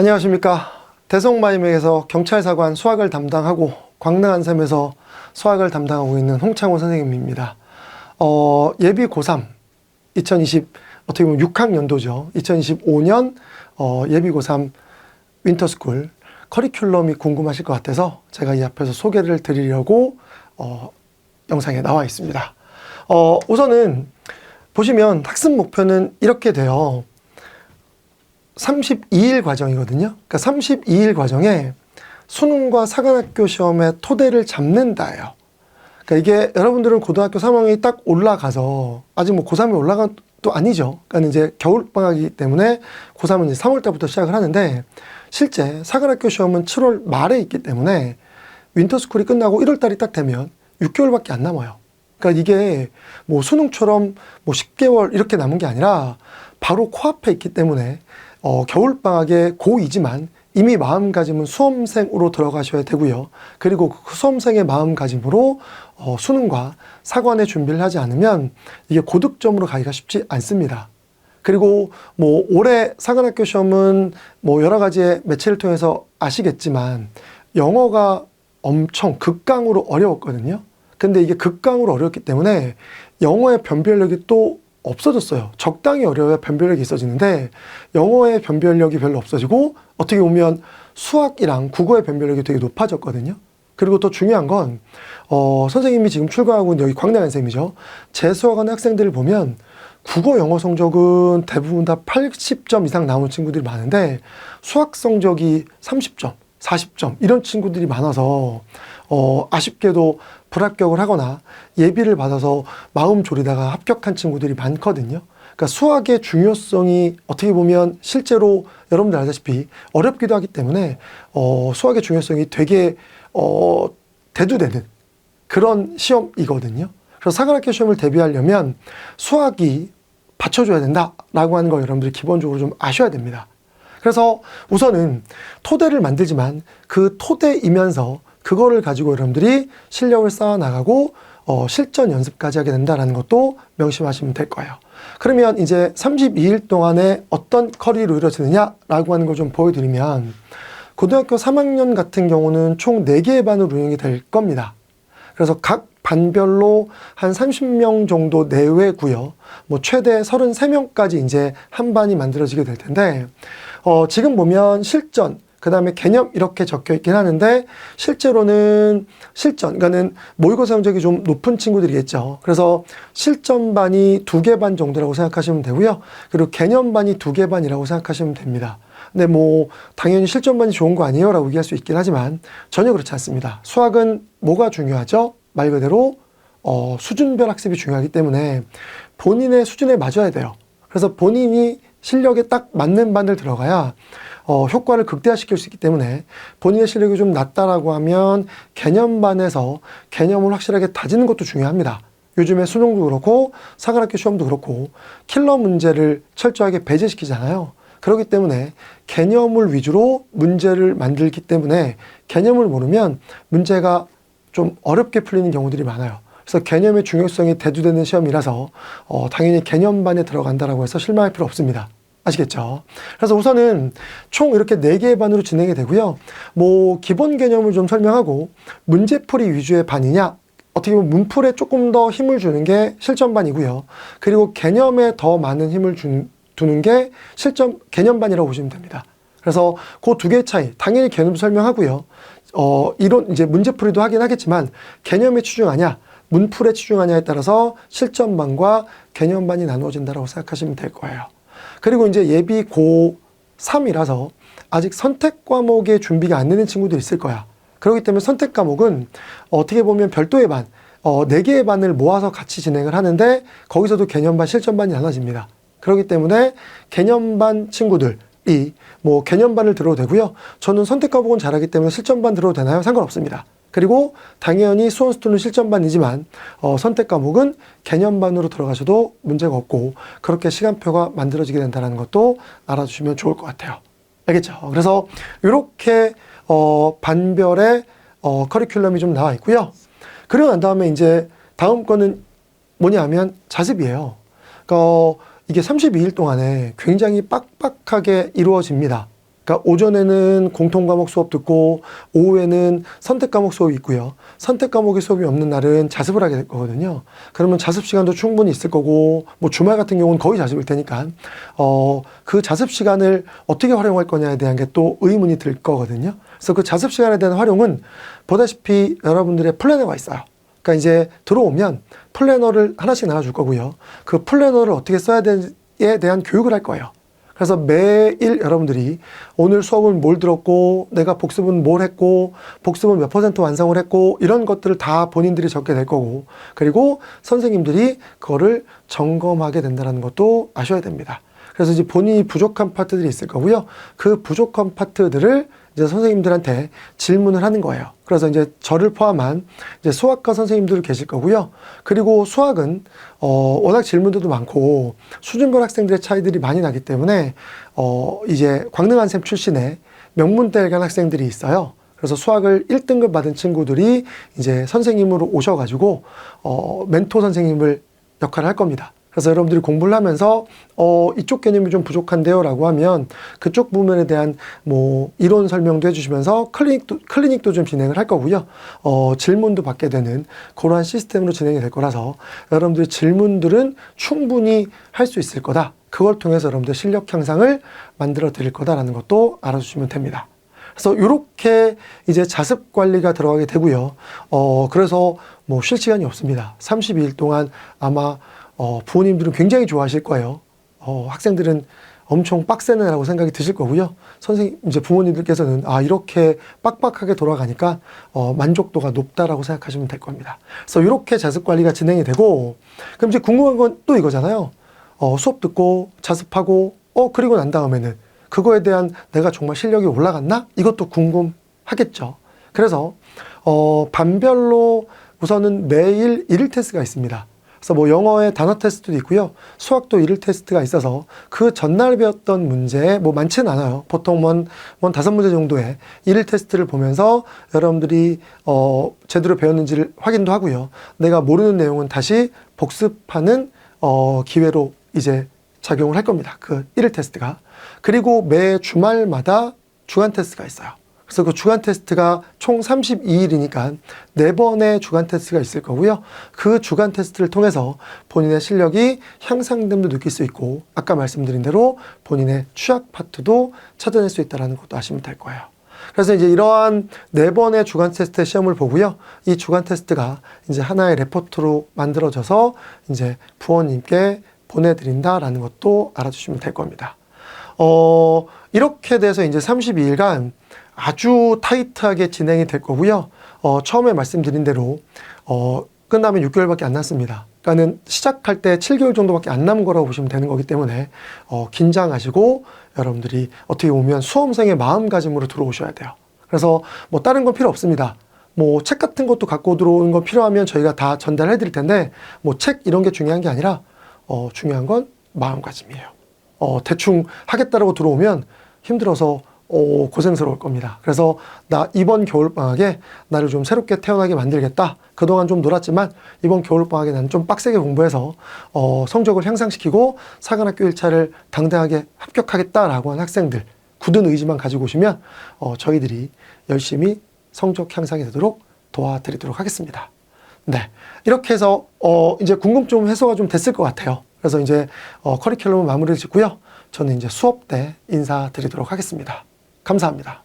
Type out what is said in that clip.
안녕하십니까. 대성마이맥에서 경찰사관 수학을 담당하고 광릉한샘에서 수학을 담당하고 있는 홍창호 선생님입니다. 예비 고3 2020 어떻게 보면 6학년도죠. 2025년 예비 고3 윈터스쿨 커리큘럼이 궁금하실 것 같아서 제가 이 앞에서 소개를 드리려고 영상에 나와 있습니다. 우선은 보시면 학습 목표는 이렇게 돼요. 32일 과정이거든요. 그러니까 32일 과정에 수능과 사관학교 시험의 토대를 잡는다예요. 그러니까 이게 여러분들은 고등학교 3학년이 딱 올라가서 아직 뭐 고3이 올라간 또 아니죠. 그러니까 이제 겨울방학이기 때문에 고3은 이제 3월 달부터 시작을 하는데 실제 사관학교 시험은 7월 말에 있기 때문에 윈터스쿨이 끝나고 1월 달이 딱 되면 6개월밖에 안 남아요. 그러니까 이게 뭐 수능처럼 뭐 10개월 이렇게 남은 게 아니라 바로 코앞에 있기 때문에 겨울방학의 고2지만 이미 마음가짐은 수험생으로 들어가셔야 되고요. 그리고 그 수험생의 마음가짐으로 수능과 사관의 준비를 하지 않으면 이게 고득점으로 가기가 쉽지 않습니다. 그리고 뭐 올해 사관학교 시험은 뭐 여러 가지의 매체를 통해서 아시겠지만 영어가 엄청 극강으로 어려웠거든요. 근데 이게 극강으로 어려웠기 때문에 영어의 변별력이 또 없어졌어요. 적당히 어려워야 변별력이 있어지는데 영어의 변별력이 별로 없어지고 어떻게 보면 수학이랑 국어의 변별력이 되게 높아졌거든요. 그리고 더 중요한 건 선생님이 지금 출가하고 있는 여기 광릉한샘이죠. 재수학하는 학생들을 보면 국어 영어 성적은 대부분 다 80점 이상 나오는 친구들이 많은데 수학 성적이 30점 40점 이런 친구들이 많아서 아쉽게도 불합격을 하거나 예비를 받아서 마음 졸이다가 합격한 친구들이 많거든요. 그러니까 수학의 중요성이 어떻게 보면 실제로 여러분들 알다시피 어렵기도 하기 때문에 수학의 중요성이 되게 대두되는 그런 시험이거든요. 그래서 사관학교 시험을 대비하려면 수학이 받쳐줘야 된다라고 하는 거 여러분들이 기본적으로 좀 아셔야 됩니다. 그래서 우선은 토대를 만들지만 그 토대이면서 그거를 가지고 여러분들이 실력을 쌓아 나가고 실전 연습까지 하게 된다는 것도 명심하시면 될 거예요. 그러면 이제 32일 동안에 어떤 커리로 이루어지느냐라고 하는 걸 좀 보여드리면 고등학교 3학년 같은 경우는 총 4개의 반으로 운영이 될 겁니다. 그래서 각 반별로 한 30명 정도 내외고요. 뭐 최대 33명까지 이제 한 반이 만들어지게 될 텐데 지금 보면 실전 그 다음에 개념 이렇게 적혀 있긴 하는데 실제로는 실전, 그러니까는 모의고사 성적이 좀 높은 친구들이겠죠. 그래서 실전반이 2개 반 정도라고 생각하시면 되고요. 그리고 개념반이 2개 반이라고 생각하시면 됩니다. 근데 뭐 당연히 실전반이 좋은 거 아니에요 라고 얘기할 수 있긴 하지만 전혀 그렇지 않습니다. 수학은 뭐가 중요하죠? 말 그대로 수준별 학습이 중요하기 때문에 본인의 수준에 맞아야 돼요. 그래서 본인이 실력에 딱 맞는 반을 들어가야 효과를 극대화시킬 수 있기 때문에 본인의 실력이 좀 낮다라고 하면 개념반에서 개념을 확실하게 다지는 것도 중요합니다. 요즘에 수능도 그렇고 사관학교 시험도 그렇고 킬러 문제를 철저하게 배제시키잖아요. 그렇기 때문에 개념을 위주로 문제를 만들기 때문에 개념을 모르면 문제가 좀 어렵게 풀리는 경우들이 많아요. 그래서 개념의 중요성이 대두되는 시험이라서 당연히 개념반에 들어간다라고 해서 실망할 필요 없습니다. 아시겠죠? 그래서 우선은 총 이렇게 4개의 반으로 진행이 되고요. 뭐 기본 개념을 좀 설명하고 문제풀이 위주의 반이냐 어떻게 보면 문풀에 조금 더 힘을 주는 게 실전반이고요. 그리고 개념에 더 많은 힘을 두는 게 개념반이라고 보시면 됩니다. 그래서 그 2개의 차이 당연히 개념 설명하고요. 이론 이제 문제풀이도 하긴 하겠지만 개념에 치중하냐 문풀에 치중하냐에 따라서 실전반과 개념반이 나누어진다고 생각하시면 될 거예요. 그리고 이제 예비 고3이라서 아직 선택 과목의 준비가 안 되는 친구도 있을 거야. 그렇기 때문에 선택 과목은 어떻게 보면 별도의 반, 4개의 반을 모아서 같이 진행을 하는데 거기서도 개념반, 실전반이 나눠집니다. 그렇기 때문에 개념반 친구들이 뭐 개념반을 들어도 되고요. 저는 선택 과목은 잘하기 때문에 실전반 들어도 되나요? 상관없습니다. 그리고 당연히 수원수투는 실전반이지만 선택 과목은 개념반으로 들어가셔도 문제가 없고 그렇게 시간표가 만들어지게 된다는 것도 알아주시면 좋을 것 같아요. 알겠죠? 그래서 이렇게 반별의 커리큘럼이 좀 나와 있고요. 그리고 난 다음에 이제 다음 거는 뭐냐 하면 자습이에요. 그러니까 이게 32일 동안에 굉장히 빡빡하게 이루어집니다. 그러니까 오전에는 공통 과목 수업 듣고 오후에는 선택 과목 수업이 있고요. 선택 과목의 수업이 없는 날은 자습을 하게 될 거거든요. 그러면 자습 시간도 충분히 있을 거고 뭐 주말 같은 경우는 거의 자습일 테니까 그 자습 시간을 어떻게 활용할 거냐에 대한 게 또 의문이 들 거거든요. 그래서 그 자습 시간에 대한 활용은 보다시피 여러분들의 플래너가 있어요. 그러니까 이제 들어오면 플래너를 하나씩 나눠줄 거고요. 그 플래너를 어떻게 써야 되는지에 대한 교육을 할 거예요. 그래서 매일 여러분들이 오늘 수업은 뭘 들었고 내가 복습은 뭘 했고 복습은 몇 % 완성을 했고 이런 것들을 다 본인들이 적게 될 거고 그리고 선생님들이 그거를 점검하게 된다는 것도 아셔야 됩니다. 그래서 이제 본인이 부족한 파트들이 있을 거고요. 그 부족한 파트들을 이제 선생님들한테 질문을 하는 거예요. 그래서 이제 저를 포함한 이제 수학과 선생님들 계실 거고요. 그리고 수학은 워낙 질문들도 많고 수준별 학생들의 차이들이 많이 나기 때문에 이제 광능한샘 출신의 명문대에 간 학생들이 있어요. 그래서 수학을 1등급 받은 친구들이 이제 선생님으로 오셔가지고 멘토 선생님을 역할을 할 겁니다. 그래서 여러분들이 공부를 하면서 이쪽 개념이 좀 부족한데요 라고 하면 그쪽 부분에 대한 뭐 이론 설명도 해주시면서 클리닉도 좀 진행을 할 거고요. 질문도 받게 되는 그러한 시스템으로 진행이 될 거라서 여러분들의 질문들은 충분히 할 수 있을 거다. 그걸 통해서 여러분들 실력 향상을 만들어 드릴 거다라는 것도 알아주시면 됩니다. 그래서 이렇게 이제 자습 관리가 들어가게 되고요. 그래서 뭐 쉴 시간이 없습니다. 32일 동안 아마 부모님들은 굉장히 좋아하실 거예요. 학생들은 엄청 빡세네라고 생각이 드실 거고요. 이제 부모님들께서는 이렇게 빡빡하게 돌아가니까 만족도가 높다라고 생각하시면 될 겁니다. 그래서 이렇게 자습 관리가 진행이 되고, 그럼 이제 궁금한 건 또 이거잖아요. 수업 듣고 자습하고 그리고 난 다음에는 그거에 대한 내가 정말 실력이 올라갔나? 이것도 궁금하겠죠. 그래서 반별로 우선은 매일 1일 테스트가 있습니다. 그래서 뭐 영어의 단어 테스트도 있고요. 수학도 1일 테스트가 있어서 그 전날 배웠던 문제 뭐 많지는 않아요. 보통 한 5문제 정도의 1일 테스트를 보면서 여러분들이 제대로 배웠는지를 확인도 하고요. 내가 모르는 내용은 다시 복습하는 기회로 이제 작용을 할 겁니다. 그 1일 테스트가. 그리고 매 주말마다 주간 테스트가 있어요. 그래서 그 주간 테스트가 총 32일이니까 4번의 주간 테스트가 있을 거고요. 그 주간 테스트를 통해서 본인의 실력이 향상됨도 느낄 수 있고 아까 말씀드린 대로 본인의 취약 파트도 찾아낼 수 있다는 것도 아시면 될 거예요. 그래서 이제 이러한 4번의 주간 테스트 시험을 보고요. 이 주간 테스트가 이제 하나의 레포트로 만들어져서 이제 부모님께 보내드린다라는 것도 알아주시면 될 겁니다. 이렇게 돼서 이제 32일간 아주 타이트하게 진행이 될 거고요. 처음에 말씀드린 대로 끝나면 6개월밖에 안 남습니다. 그러니까는 시작할 때 7개월 정도밖에 안 남은 거라고 보시면 되는 거기 때문에 긴장하시고 여러분들이 어떻게 보면 수험생의 마음가짐으로 들어오셔야 돼요. 그래서 뭐 다른 건 필요 없습니다. 뭐 책 같은 것도 갖고 들어오는 거 필요하면 저희가 다 전달해 드릴 텐데 뭐 책 이런 게 중요한 게 아니라 중요한 건 마음가짐이에요. 대충 하겠다라고 들어오면 힘들어서 고생스러울 겁니다. 그래서 나 이번 겨울방학에 나를 좀 새롭게 태어나게 만들겠다. 그동안 좀 놀았지만 이번 겨울방학에 나는 좀 빡세게 공부해서 성적을 향상시키고 사관학교 1차를 당당하게 합격하겠다라고 하는 학생들 굳은 의지만 가지고 오시면 저희들이 열심히 성적 향상이 되도록 도와드리도록 하겠습니다. 네, 이렇게 해서 이제 궁금증 해소가 좀 됐을 것 같아요. 그래서 이제 커리큘럼을 마무리를 짓고요. 저는 이제 수업 때 인사드리도록 하겠습니다. 감사합니다.